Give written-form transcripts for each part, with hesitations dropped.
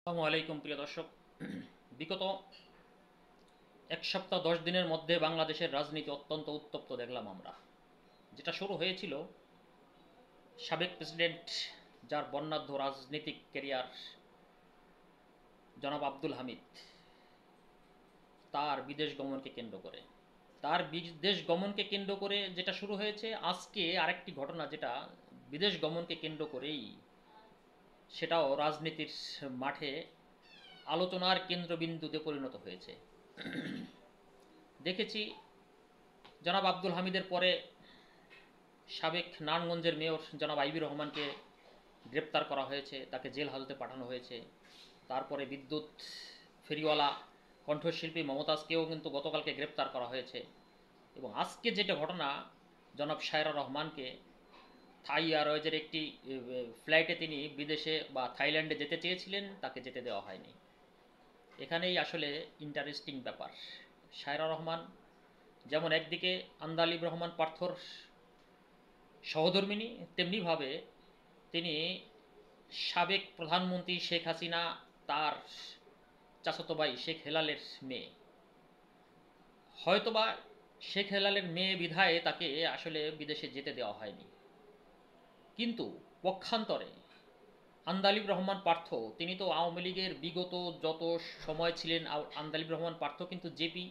আসসালামু আলাইকুম প্রিয় দর্শক। বিগত এক সপ্তাহ 10 দিনের মধ্যে বাংলাদেশের রাজনীতি অত্যন্ত উত্তপ্ত দেখলাম আমরা। যেটা শুরু হয়েছিল সাবেক প্রেসিডেন্ট, যার বর্ণাঢ্য রাজনৈতিক ক্যারিয়ার, জনাব আব্দুল হামিদ, তার বিদেশ গমনকে কেন্দ্র করে যেটা শুরু হয়েছে আজকে আরেকটি ঘটনা, যেটা বিদেশ গমনকে কেন্দ্র করেই সেটাও রাজনীতির মাঠে আলোচনার কেন্দ্রবিন্দুতে পরিণত হয়েছে। দেখেছি জনাব আব্দুল হামিদের পরে সাবেক নারায়ণগঞ্জের মেয়র জনাব আইবি রহমানকে গ্রেপ্তার করা হয়েছে, তাকে জেল হাজতে পাঠানো হয়েছে। তারপরে বিদ্যুৎ ফেরিওয়ালা কণ্ঠশিল্পী মমতাজকেও কিন্তু গতকালকে গ্রেপ্তার করা হয়েছে। এবং আজকে যেটা ঘটনা, জনাব শায়রা রহমানকে থাই এয়ারওয়েজের একটি ফ্লাইটে তিনি বিদেশে বা থাইল্যান্ডে যেতে চেয়েছিলেন, তাকে যেতে দেওয়া হয়নি। এখানেই আসলে ইন্টারেস্টিং ব্যাপার। শায়রা রহমান যেমন একদিকে আন্দালিব রহমান পার্থর সহধর্মিণী, তেমনিভাবে তিনি সাবেক প্রধানমন্ত্রী শেখ হাসিনা, তার চাচাতো ভাই শেখ হেলালের মেয়ে। হয়তোবা শেখ হেলালের মেয়ে বিধায় তাকে আসলে বিদেশে যেতে দেওয়া হয়নি। কিন্তু পক্ষান্তরে আন্দালিব রহমান পার্থ, তিনি তো আওয়ামী লীগের বিগত যত সময় ছিলেন, আন্দালিব রহমান পার্থ কিন্তু জেপি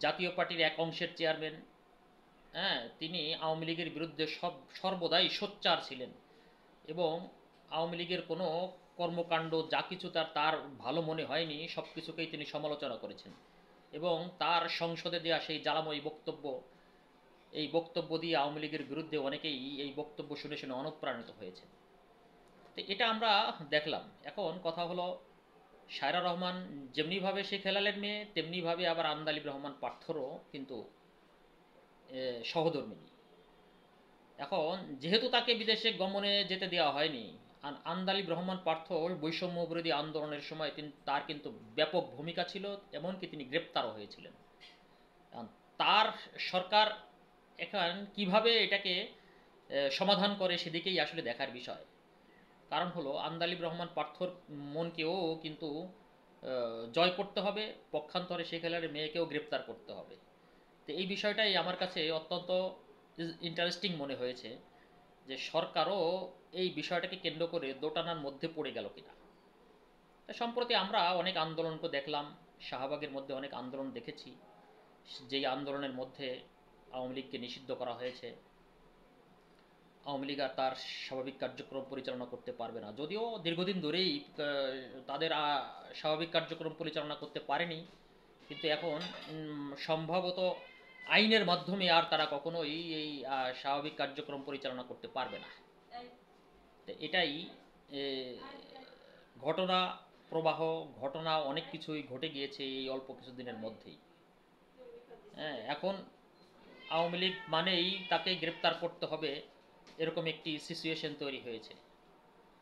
জাতীয় পার্টির এক অংশের চেয়ারম্যান। হ্যাঁ, তিনি আওয়ামী লীগের বিরুদ্ধে সর্বদাই সোচ্চার ছিলেন এবং আওয়ামী লীগের কোনো কর্মকাণ্ড যা কিছু তার ভালো মনে হয়নি, সব কিছুকেই তিনি সমালোচনা করেছেন। এবং তার সংসদে দেওয়া সেই জ্বালাময়ী বক্তব্য, এই বক্তব্য দিয়ে আওয়ামী লীগের বিরুদ্ধে অনেকেই এই বক্তব্য শুনে শুনে অনুপ্রাণিত হয়েছে। তো এটা আমরা দেখলাম। এখন কথা হলো, শায়রা রহমান যেমনিভাবে শেখ হেলালের মেয়ে, তেমনিভাবে আবার আন্দালিব রহমান পার্থরও কিন্তু সহধর্মিণী। এখন যেহেতু তাকে বিদেশে গমনে যেতে দেওয়া হয়নি, আন্দালিব রহমান পার্থ বৈষম্য বিরোধী আন্দোলনের সময় তার কিন্তু ব্যাপক ভূমিকা ছিল, এমনকি তিনি গ্রেপ্তারও হয়েছিলেন। এখন তার সরকার এখন কিভাবে এটাকে সমাধান করে, সেদিকেই আসলে দেখার বিষয়। কারণ হলো, আন্দালিব রহমান পার্থর মনকেও কিন্তু জয় করতে হবে, পক্ষান্তরে শেখ হেলালের মেয়েকেও গ্রেপ্তার করতে হবে। তো এই বিষয়টাই আমার কাছে অত্যন্ত ইন্টারেস্টিং মনে হয়েছে, যে সরকারও এই বিষয়টাকে কেন্দ্র করে দোটানার মধ্যে পড়ে গেল কিনা। তা সম্প্রতি আমরা অনেক আন্দোলনকে দেখলাম, শাহবাগের মধ্যে অনেক আন্দোলন দেখেছি, যেই আন্দোলনের মধ্যে আওয়ামী লীগকে নিষিদ্ধ করা হয়েছে। আওয়ামী লীগ আর তার স্বাভাবিক কার্যক্রম পরিচালনা করতে পারবে না, যদিও দীর্ঘদিন ধরেই তাদের স্বাভাবিক কার্যক্রম পরিচালনা করতে পারেনি। কিন্তু এখন সম্ভবত আইনের মাধ্যমে আর তারা কখনোই এই স্বাভাবিক কার্যক্রম পরিচালনা করতে পারবে না। তো এটাই এ, ঘটনা প্রবাহ, ঘটনা অনেক কিছুই ঘটে গিয়েছে এই অল্প কিছুদিনের মধ্যেই। হ্যাঁ, এখন আওয়ামী লীগ মানেই তাকে গ্রেপ্তার করতে হবে, এরকম একটি সিচুয়েশন তৈরি হয়েছে।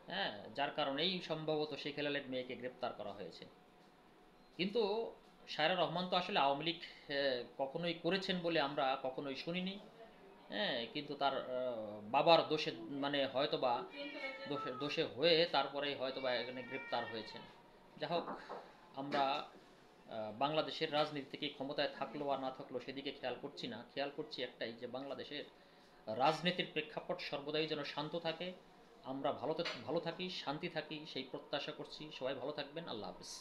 হ্যাঁ, যার কারণেই সম্ভবত শেখ হেলালের মেয়েকে গ্রেপ্তার করা হয়েছে। কিন্তু শায়রা রহমান তো আসলে আওয়ামী লীগ কখনোই করেছেন বলে আমরা কখনোই শুনিনি। হ্যাঁ, কিন্তু তার বাবার দোষে, মানে হয়তোবা দোষে দোষে হয়ে তারপরেই হয়তোবা এখানে গ্রেপ্তার হয়েছেন। যা হোক, আমরা বাংলাদেশের রাজনীতি থেকে ক্ষমতায় থাকলো আর না থাকলো সেদিকে খেয়াল করছি না, খেয়াল করছি একটাই, যে বাংলাদেশের রাজনীতির প্রেক্ষাপট সর্বদাই যেন শান্ত থাকে, আমরা ভালো থাকি, শান্তি থাকি, সেই প্রত্যাশা করছি। সবাই ভালো থাকবেন। আল্লাহ হাফিজ।